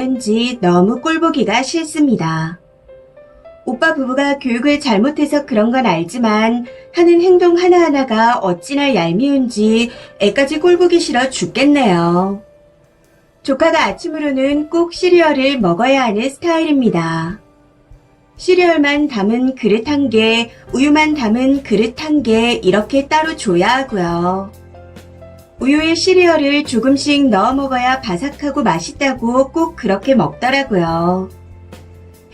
왠지 너무 꼴보기가 싫습니다. 오빠 부부가 교육을 잘못해서 그런 건 알지만 하는 행동 하나하나가 어찌나 얄미운지 애까지 꼴보기 싫어 죽겠네요. 조카가 아침으로는 꼭 시리얼을 먹어야 하는 스타일입니다. 시리얼만 담은 그릇 한 개, 우유만 담은 그릇 한 개 이렇게 따로 줘야 하고요. 우유에 시리얼을 조금씩 넣어 먹어야 바삭하고 맛있다고 꼭 그렇게 먹더라고요.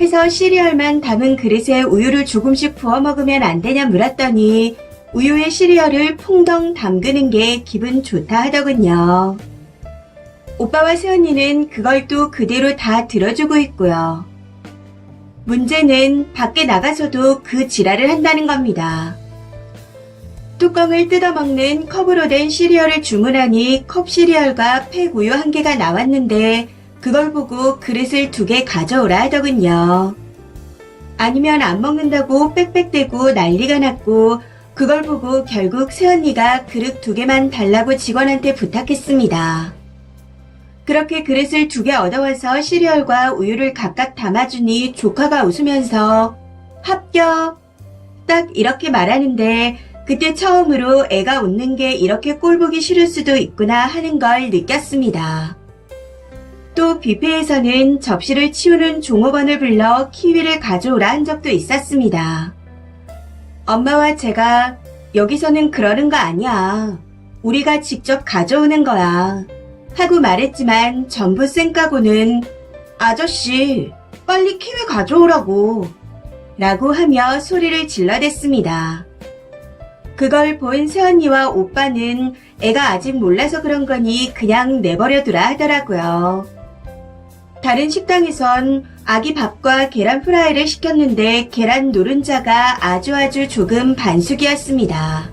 해서 시리얼만 담은 그릇에 우유를 조금씩 부어 먹으면 안 되냐 물었더니 우유에 시리얼을 풍덩 담그는 게 기분 좋다 하더군요. 오빠와 새언니는 그걸 또 그대로 다 들어주고 있고요. 문제는 밖에 나가서도 그 지랄을 한다는 겁니다. 뚜껑을 뜯어먹는 컵으로 된 시리얼을 주문하니 컵 시리얼과 팩 우유 한 개가 나왔는데 그걸 보고 그릇을 2개 가져오라 하더군요. 아니면 안 먹는다고 빽빽대고 난리가 났고 그걸 보고 결국 새언니가 그릇 2개만 달라고 직원한테 부탁했습니다. 그렇게 그릇을 2개 얻어와서 시리얼과 우유를 각각 담아주니 조카가 웃으면서 합격! 딱 이렇게 말하는데 그때 처음으로 애가 웃는 게 이렇게 꼴보기 싫을 수도 있구나 하는 걸 느꼈습니다. 또 뷔페에서는 접시를 치우는 종업원을 불러 키위를 가져오라 한 적도 있었습니다. 엄마와 제가 여기서는 그러는 거 아니야. 우리가 직접 가져오는 거야. 하고 말했지만 전부 쌩까고는 아저씨 빨리 키위 가져오라고 라고 하며 소리를 질러댔습니다. 그걸 본 새언니와 오빠는 애가 아직 몰라서 그런 거니 그냥 내버려두라 하더라고요. 다른 식당에선 아기 밥과 계란 프라이를 시켰는데 계란 노른자가 아주 조금 반숙이었습니다.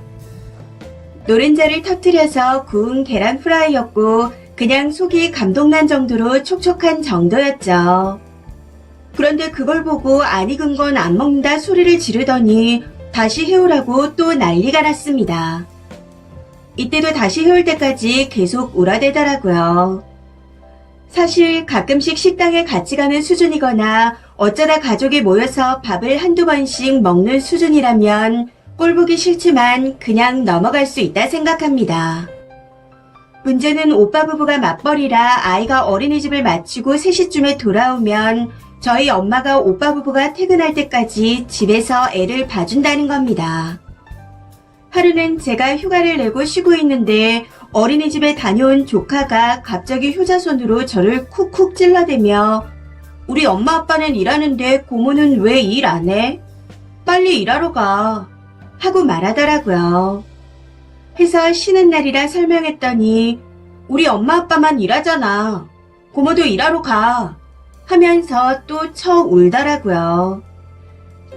노른자를 터뜨려서 구운 계란 프라이였고 그냥 속이 감동난 정도로 촉촉한 정도였죠. 그런데 그걸 보고 안 익은 건 안 먹는다 소리를 지르더니 다시 해오라고 또 난리가 났습니다. 이때도 다시 해올 때까지 계속 울어대더라고요. 사실 가끔씩 식당에 같이 가는 수준이거나 어쩌다 가족이 모여서 밥을 한두 번씩 먹는 수준이라면 꼴보기 싫지만 그냥 넘어갈 수 있다 생각합니다. 문제는 오빠 부부가 맞벌이라 아이가 어린이집을 마치고 3시쯤에 돌아오면 저희 엄마가 오빠 부부가 퇴근할 때까지 집에서 애를 봐준다는 겁니다. 하루는 제가 휴가를 내고 쉬고 있는데 어린이집에 다녀온 조카가 갑자기 효자손으로 저를 쿡쿡 찔러대며 우리 엄마 아빠는 일하는데 고모는 왜 일 안 해? 빨리 일하러 가 하고 말하더라고요. 해서 쉬는 날이라 설명했더니 우리 엄마 아빠만 일하잖아. 고모도 일하러 가 하면서 또 쳐 울더라고요.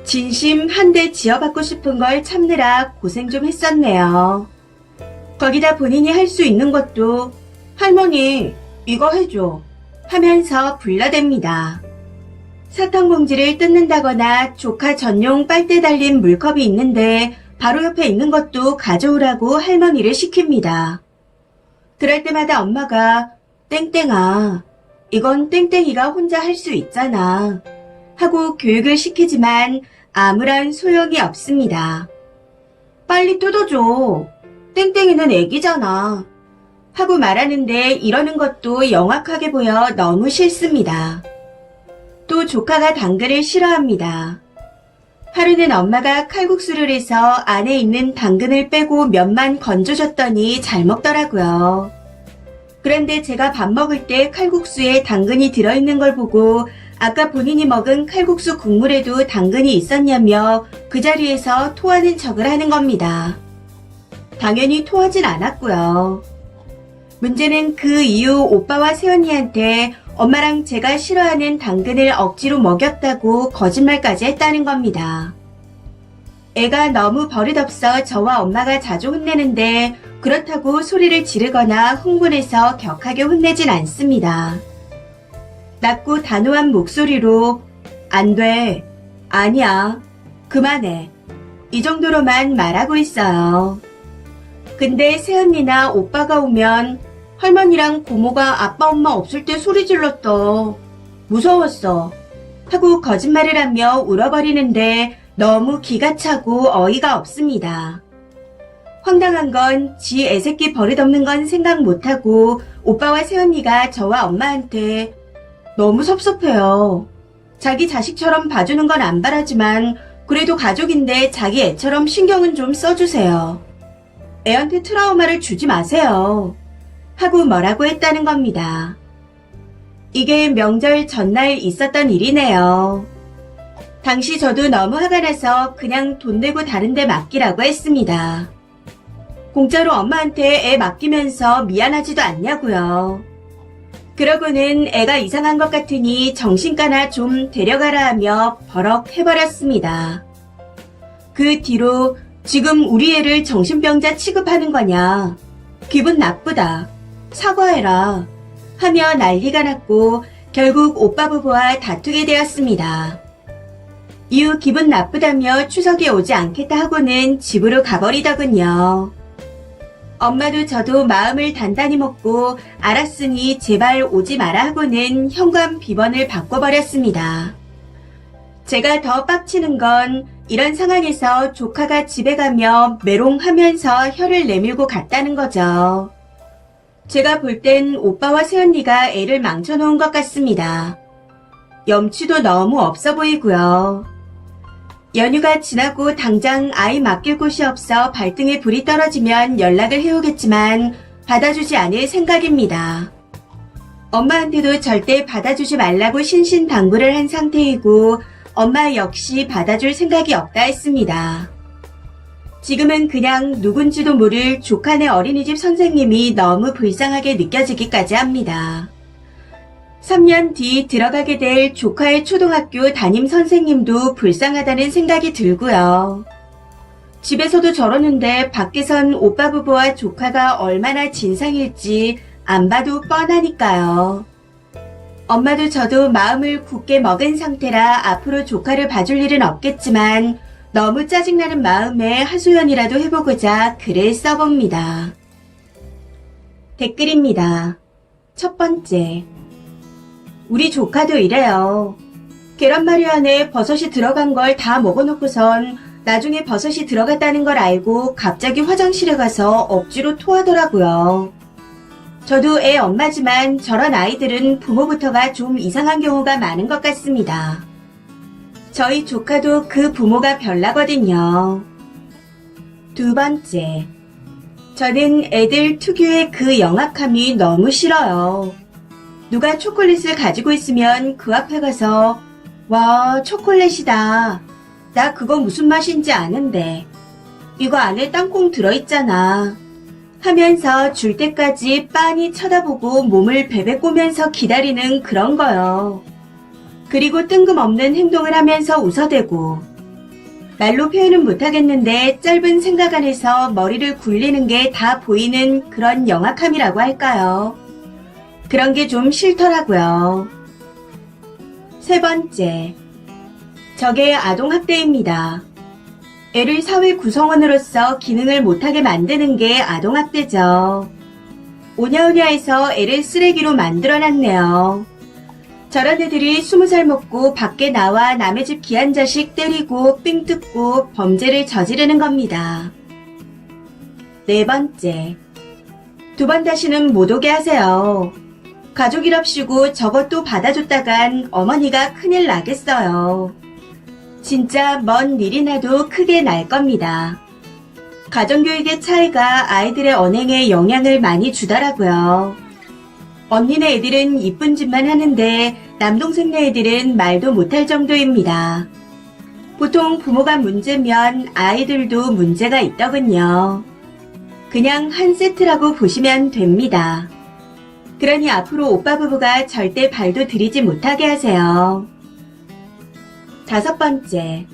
진심 한 대 지어받고 싶은 걸 참느라 고생 좀 했었네요. 거기다 본인이 할 수 있는 것도 할머니 이거 해줘 하면서 불러댑니다. 사탕 봉지를 뜯는다거나 조카 전용 빨대 달린 물컵이 있는데 바로 옆에 있는 것도 가져오라고 할머니를 시킵니다. 그럴 때마다 엄마가 땡땡아 이건 땡땡이가 혼자 할 수 있잖아 하고 교육을 시키지만 아무런 소용이 없습니다. 빨리 뜯어줘. 땡땡이는 애기잖아 하고 말하는데 이러는 것도 영악하게 보여 너무 싫습니다. 또 조카가 당근을 싫어합니다. 하루는 엄마가 칼국수를 해서 안에 있는 당근을 빼고 면만 건져줬더니 잘 먹더라고요. 그런데 제가 밥 먹을 때 칼국수에 당근이 들어있는 걸 보고 아까 본인이 먹은 칼국수 국물에도 당근이 있었냐며 그 자리에서 토하는 척을 하는 겁니다. 당연히 토하진 않았고요. 문제는 그 이후 오빠와 새언니한테 엄마랑 제가 싫어하는 당근을 억지로 먹였다고 거짓말까지 했다는 겁니다. 애가 너무 버릇없어 저와 엄마가 자주 혼내는데 그렇다고 소리를 지르거나 흥분해서 격하게 혼내진 않습니다. 낮고 단호한 목소리로 안 돼, 아니야, 그만해 이 정도로만 말하고 있어요. 근데 새언니나 오빠가 오면 할머니랑 고모가 아빠 엄마 없을 때 소리 질렀다 무서웠어. 하고 거짓말을 하며 울어버리는데 너무 기가 차고 어이가 없습니다. 황당한 건 지 애새끼 버릇없는 건 생각 못하고 오빠와 새언니가 저와 엄마한테 너무 섭섭해요. 자기 자식처럼 봐주는 건 안 바라지만 그래도 가족인데 자기 애처럼 신경은 좀 써주세요. 애한테 트라우마를 주지 마세요. 하고 뭐라고 했다는 겁니다. 이게 명절 전날 있었던 일이네요. 당시 저도 너무 화가 나서 그냥 돈 내고 다른 데 맡기라고 했습니다. 공짜로 엄마한테 애 맡기면서 미안하지도 않냐고요. 그러고는 애가 이상한 것 같으니 정신과나 좀 데려가라 하며 버럭 해버렸습니다. 그 뒤로 지금 우리 애를 정신병자 취급하는 거냐. 기분 나쁘다. 사과해라. 하며 난리가 났고 결국 오빠 부부와 다투게 되었습니다. 이후 기분 나쁘다며 추석에 오지 않겠다 하고는 집으로 가버리더군요. 엄마도 저도 마음을 단단히 먹고 알았으니 제발 오지 마라 하고는 현관 비번을 바꿔버렸습니다. 제가 더 빡치는 건 이런 상황에서 조카가 집에 가며 메롱하면서 혀를 내밀고 갔다는 거죠. 제가 볼 땐 오빠와 새언니가 애를 망쳐놓은 것 같습니다. 염치도 너무 없어 보이고요. 연휴가 지나고 당장 아이 맡길 곳이 없어 발등에 불이 떨어지면 연락을 해오겠지만 받아주지 않을 생각입니다. 엄마한테도 절대 받아주지 말라고 신신당부를 한 상태이고 엄마 역시 받아줄 생각이 없다 했습니다. 지금은 그냥 누군지도 모를 조카네 어린이집 선생님이 너무 불쌍하게 느껴지기까지 합니다. 3년 뒤 들어가게 될 조카의 초등학교 담임 선생님도 불쌍하다는 생각이 들고요. 집에서도 저러는데 밖에선 오빠 부부와 조카가 얼마나 진상일지 안 봐도 뻔하니까요. 엄마도 저도 마음을 굳게 먹은 상태라 앞으로 조카를 봐줄 일은 없겠지만 너무 짜증나는 마음에 하소연이라도 해보고자 글을 써봅니다. 댓글입니다. 첫 번째. 우리 조카도 이래요. 계란말이 안에 버섯이 들어간 걸 다 먹어놓고선 나중에 버섯이 들어갔다는 걸 알고 갑자기 화장실에 가서 억지로 토하더라고요. 저도 애 엄마지만 저런 아이들은 부모부터가 좀 이상한 경우가 많은 것 같습니다. 저희 조카도 그 부모가 별나거든요. 두 번째. 저는 애들 특유의 그 영악함이 너무 싫어요. 누가 초콜릿을 가지고 있으면 그 앞에 가서 와, 초콜릿이다. 나 그거 무슨 맛인지 아는데. 이거 안에 땅콩 들어있잖아. 하면서 줄 때까지 빤히 쳐다보고 몸을 베베 꼬면서 기다리는 그런 거요. 그리고 뜬금없는 행동을 하면서 웃어대고. 말로 표현은 못하겠는데 짧은 생각 안에서 머리를 굴리는 게 다 보이는 그런 영악함이라고 할까요? 그런 게 좀 싫더라고요. 세 번째. 저게 아동학대입니다. 애를 사회 구성원으로서 기능을 못하게 만드는 게 아동학대죠. 오냐오냐해서 애를 쓰레기로 만들어놨네요. 저런 애들이 20살 먹고 밖에 나와 남의 집 귀한 자식 때리고 삥 뜯고 범죄를 저지르는 겁니다. 네 번째. 두 번 다시는 못 오게 하세요. 가족이랍시고 저것도 받아줬다간 어머니가 큰일 나겠어요. 진짜 먼 일이나도 크게 날 겁니다. 가정교육의 차이가 아이들의 언행에 영향을 많이 주더라고요. 언니네 애들은 이쁜 짓만 하는데 남동생네 애들은 말도 못할 정도입니다. 보통 부모가 문제면 아이들도 문제가 있더군요. 그냥 한 세트라고 보시면 됩니다. 그러니 앞으로 오빠 부부가 절대 발도 들이지 못하게 하세요. 다섯 번째.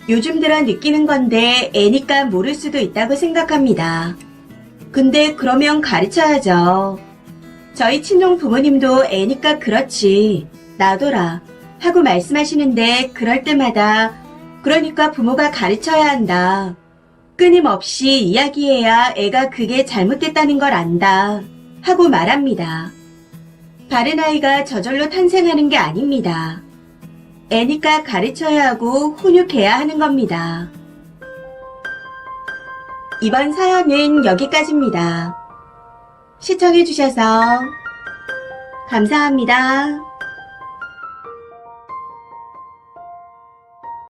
요즘 들어 느끼는 건데 애니까 모를 수도 있다고 생각합니다. 근데 그러면 가르쳐야죠. 저희 친정 부모님도 애니까 그렇지. 놔둬라. 하고 말씀하시는데 그럴 때마다 그러니까 부모가 가르쳐야 한다. 끊임없이 이야기해야 애가 그게 잘못됐다는 걸 안다. 하고 말합니다. 다른 아이가 저절로 탄생하는 게 아닙니다. 애니까 가르쳐야 하고 훈육해야 하는 겁니다. 이번 사연은 여기까지입니다. 시청해주셔서 감사합니다.